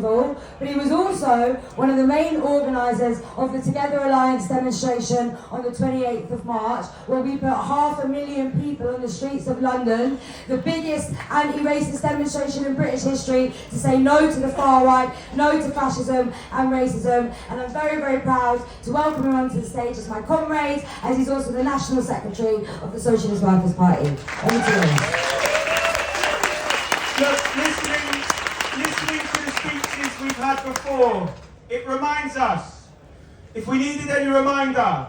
but he was also one of the main organisers of the Together Alliance demonstration on the 28th of March, where we put 500,000 people on the streets of London, the biggest anti-racist demonstration in British history, to say no to the far right, no to fascism and racism. And I'm very, very proud to welcome him onto the stage as my comrade, as he's also the National Secretary of the Socialist Workers' Party. Over to you. Look, listening to the speeches we've had before, it reminds us, if we needed any reminder,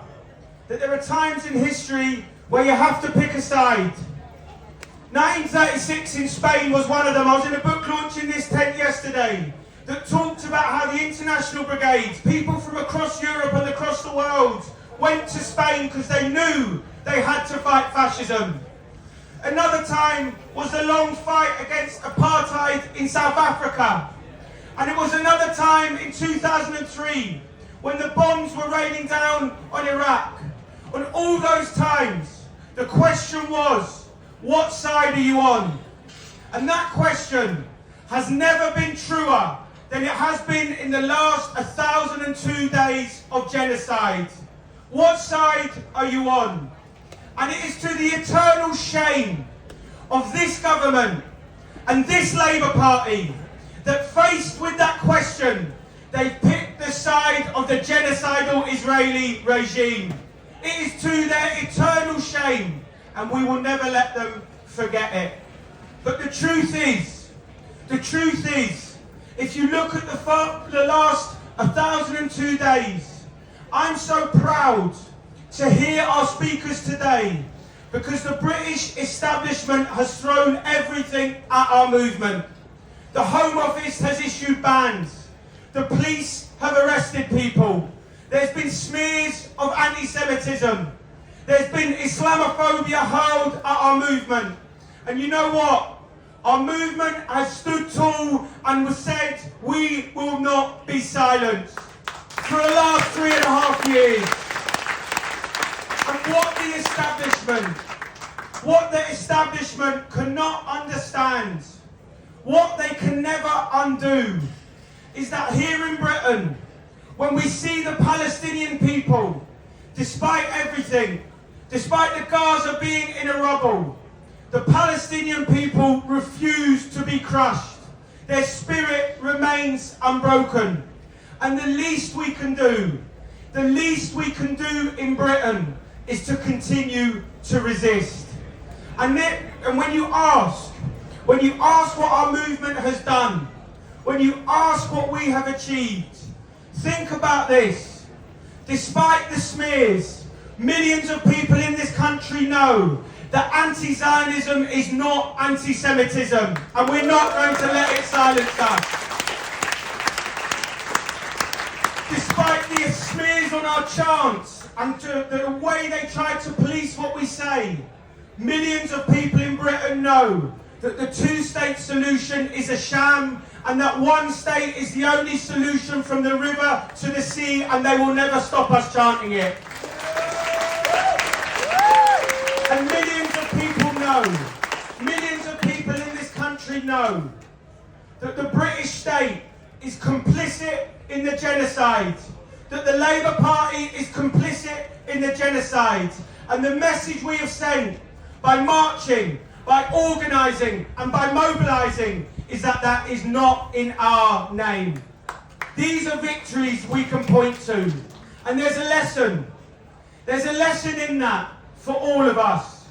that there are times in history where you have to pick a side. 1936 in Spain was one of them. I was in a book launch in this tent yesterday that talked about how the international brigades, people from across Europe and across the world, went to Spain because they knew they had to fight fascism. Another time was the long fight against apartheid in South Africa. And it was another time in 2003 when the bombs were raining down on Iraq. On all those times, the question was, what side are you on? And that question has never been truer than it has been in the last 1,002 days of genocide. What side are you on? And it is to the eternal shame of this government and this Labour Party that, faced with that question, they've picked the side of the genocidal Israeli regime. It is to their eternal shame, and we will never let them forget it. But the truth is, if you look at the last 1,002 days, I'm so proud to hear our speakers today, because the British establishment has thrown everything at our movement. The Home Office has issued bans. The police have arrested people. There's been smears of anti-Semitism. There's been Islamophobia hurled at our movement. And you know what? Our movement has stood tall and was said, we will not be silenced, for the last 3.5 years. And what the establishment cannot understand, what they can never undo, is that here in Britain, when we see the Palestinian people, despite everything, despite the Gaza being in a rubble, the Palestinian people refuse to be crushed. Their spirit remains unbroken. And the least we can do in Britain is to continue to resist. And when you ask what our movement has done, when you ask what we have achieved, think about this. Despite the smears, millions of people in this country know that anti-Zionism is not anti-Semitism, and we're not going to let it silence us. Despite the smears on our chants and the way they try to police what we say, millions of people in Britain know that the two-state solution is a sham, and that one state is the only solution from the river to the sea, and they will never stop us chanting it. And millions of people in this country know that the British state is complicit in the genocide, that the Labour Party is complicit in the genocide. And the message we have sent by marching, by organising and by mobilising is that that is not in our name. These are victories we can point to. And there's a lesson in that for all of us.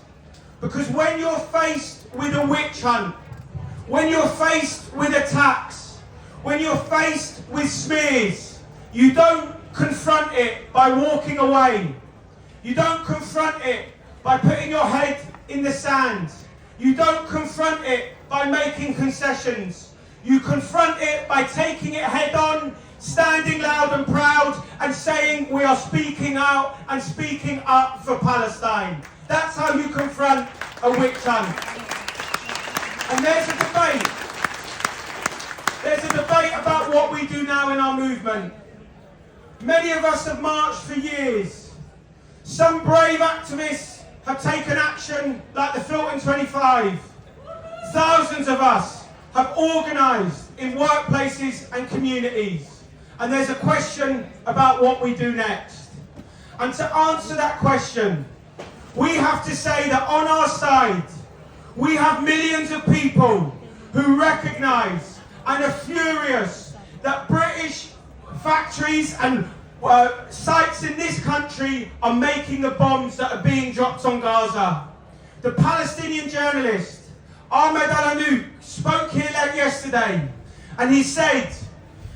Because when you're faced with a witch hunt, when you're faced with attacks, when you're faced with smears, you don't confront it by walking away. You don't confront it by putting your head in the sand. You don't confront it by making concessions. You confront it by taking it head on, standing loud and proud and saying we are speaking out and speaking up for Palestine. That's how you confront a witch hunt. And there's a debate. There's a debate about what we do now in our movement. Many of us have marched for years. Some brave activists have taken action like the Filton 25. Thousands of us have organised in workplaces and communities. And there's a question about what we do next. And to answer that question, we have to say that on our side, we have millions of people who recognise and are furious that British factories and sites in this country are making the bombs that are being dropped on Gaza. The Palestinian journalist Ahmed Al-Anouk spoke here yesterday, and he said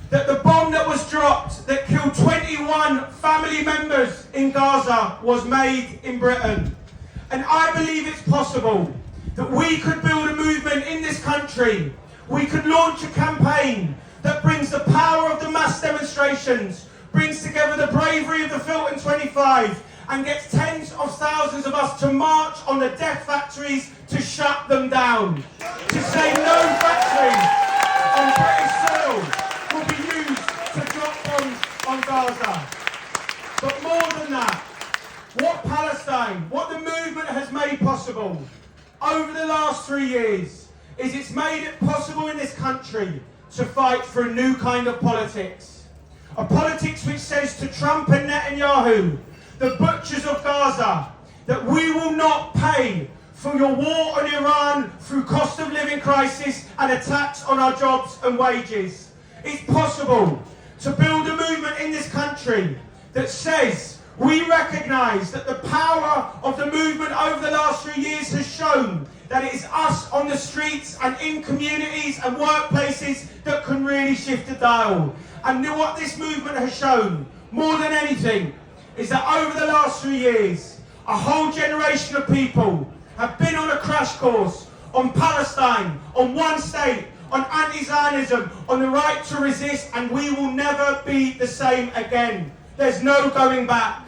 that the bomb that was dropped that killed 21 family members in Gaza was made in Britain. And I believe it's possible that we could build a movement in this country. We could launch a campaign that brings the power of the mass demonstrations, brings together the bravery of the Filton 25, and gets tens of thousands of us to march on the death factories to shut them down. To say no factories on British soil will be used to drop bombs on Gaza. But more than that, what the movement has made possible over the last 3 years is it's made it possible in this country to fight for a new kind of politics. A politics which says to Trump and Netanyahu, the butchers of Gaza, that we will not pay for your war on Iran through cost of living crisis and attacks on our jobs and wages. It's possible to build a movement in this country that says we recognise that the power of the movement over the last 3 years has shown that it is us on the streets and in communities and workplaces that can really shift the dial. And what this movement has shown, more than anything, is that over the last 3 years, a whole generation of people have been on a crash course on Palestine, on one state, on anti-Zionism, on the right to resist, and we will never be the same again. There's no going back.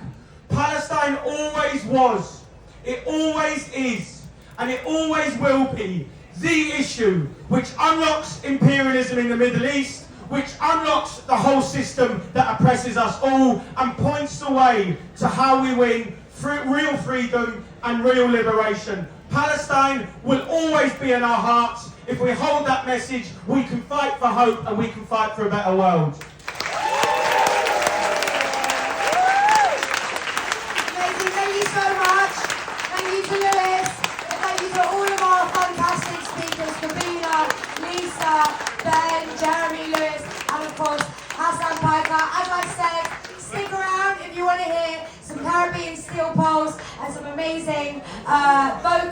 Palestine always was, it always is, and it always will be the issue which unlocks imperialism in the Middle East, which unlocks the whole system that oppresses us all and points the way to how we win real freedom and real liberation. Palestine will always be in our hearts. If we hold that message, we can fight for hope and we can fight for a better world. Amazing, thank you so much. Thank you to Lewis. Thank you to all of our fantastic speakers, Kabila, Lisa, Ben, Jeremy, Lewis, and of course, Hassan Piker. As I said, stick around if you want to hear some Caribbean steel poles and some amazing vocals.